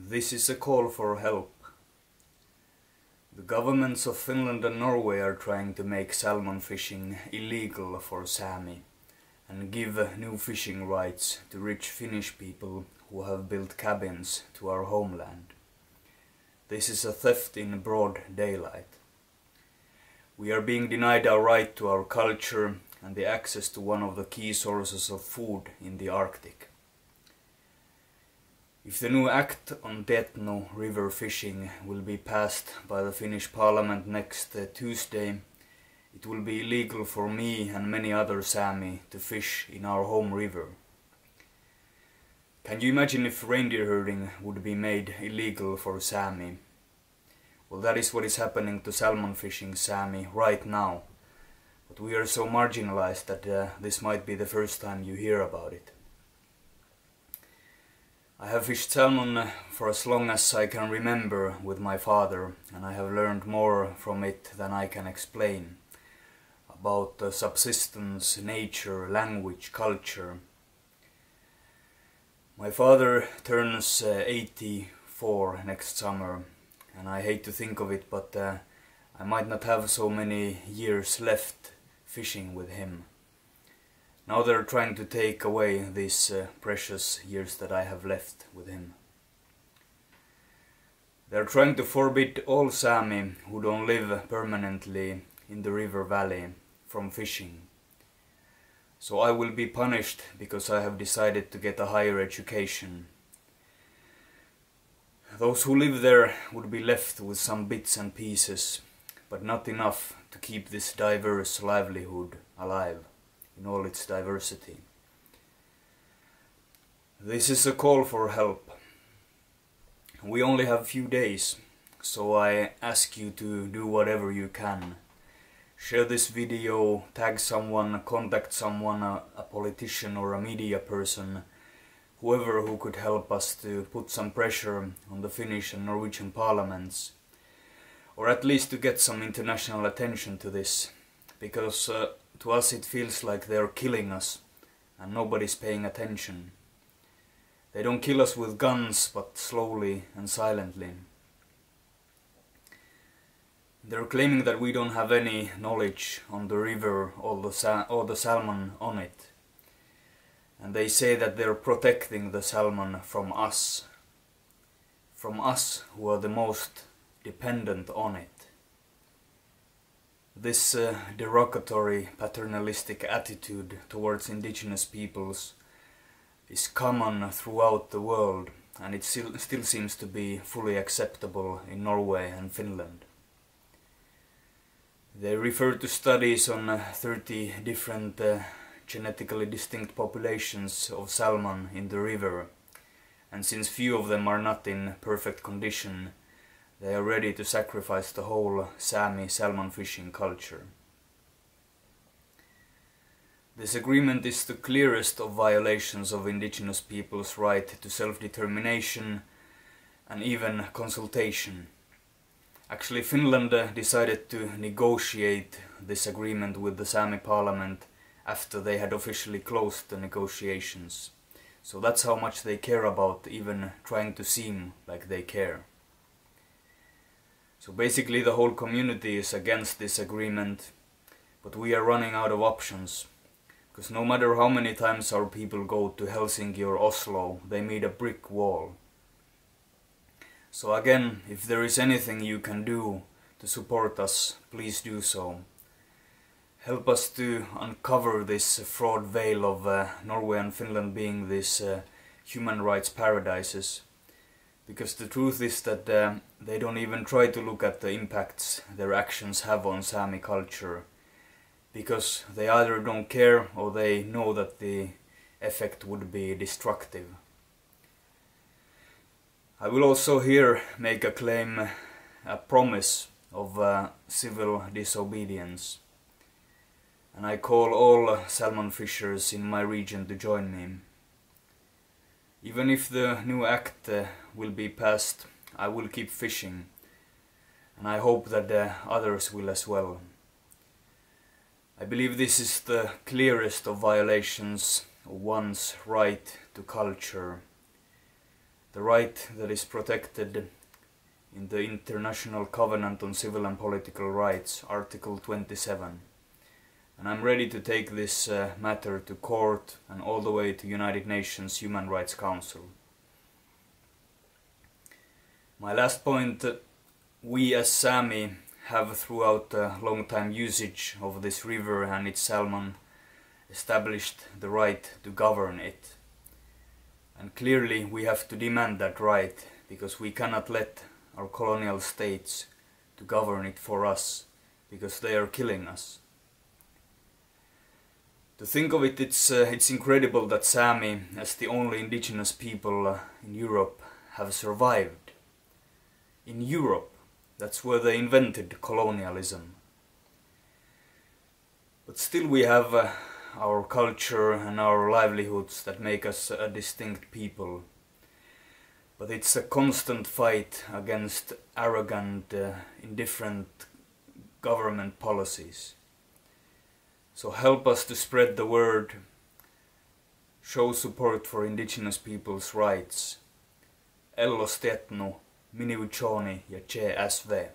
This is a call for help. The governments of Finland and Norway are trying to make salmon fishing illegal for Saami and give new fishing rights to rich Finnish people who have built cabins to our homeland. This is a theft in broad daylight. We are being denied our right to our culture and the access to one of the key sources of food in the Arctic. If the new act on Tetno river fishing will be passed by the Finnish parliament next Tuesday, it will be illegal for me and many other Saami to fish in our home river. Can you imagine if reindeer herding would be made illegal for Saami? Well, that is what is happening to salmon fishing Saami right now. But we are so marginalized that this might be the first time you hear about it. I have fished salmon for as long as I can remember with my father, and I have learned more from it than I can explain. About subsistence, nature, language, culture. My father turns 84 next summer, and I hate to think of it, but I might not have so many years left fishing with him. Now they're trying to take away these precious years that I have left with him. They're trying to forbid all Saami who don't live permanently in the river valley from fishing. So I will be punished because I have decided to get a higher education. Those who live there would be left with some bits and pieces, but not enough to keep this diverse livelihood alive in all its diversity. This is a call for help. We only have few days, so I ask you to do whatever you can. Share this video, tag someone, contact someone, a politician or a media person, whoever who could help us to put some pressure on the Finnish and Norwegian parliaments, or at least to get some international attention to this, because to us it feels like they're killing us and nobody's paying attention. They don't kill us with guns, but slowly and silently. They're claiming that we don't have any knowledge on the river or the salmon on it. And they say that they're protecting the salmon from us who are the most dependent on it. This derogatory, paternalistic attitude towards indigenous peoples is common throughout the world, and it still seems to be fully acceptable in Norway and Finland. They refer to studies on 30 different genetically distinct populations of salmon in the river, and since few of them are not in perfect condition, they are ready to sacrifice the whole Saami salmon fishing culture. This agreement is the clearest of violations of indigenous people's right to self-determination and even consultation. Actually, Finland decided to negotiate this agreement with the Saami parliament after they had officially closed the negotiations. So that's how much they care about even trying to seem like they care. So basically the whole community is against this agreement, but we are running out of options. Because no matter how many times our people go to Helsinki or Oslo, they meet a brick wall. So again, if there is anything you can do to support us, please do so. Help us to uncover this fraud veil of Norway and Finland being these human rights paradises. Because the truth is that they don't even try to look at the impacts their actions have on Saami culture. Because they either don't care or they know that the effect would be destructive. I will also here make a claim, a promise of civil disobedience. And I call all salmon fishers in my region to join me. Even if the new act will be passed, I will keep fishing, and I hope that others will as well. I believe this is the clearest of violations of one's right to culture, the right that is protected in the International Covenant on Civil and Political Rights, Article 27. And I'm ready to take this matter to court and all the way to United Nations Human Rights Council. My last point, we as Saami have throughout a long time usage of this river and its salmon established the right to govern it. And clearly we have to demand that right, because we cannot let our colonial states to govern it for us, because they are killing us. To think of it, it's incredible that Saami, as the only indigenous people in Europe, have survived. In Europe, that's where they invented colonialism. But still we have our culture and our livelihoods that make us a distinct people. But it's a constant fight against arrogant, indifferent government policies. So help us to spread the word, show support for indigenous people's rights. Ellos Tetnu, Miniuchoni ja CSV.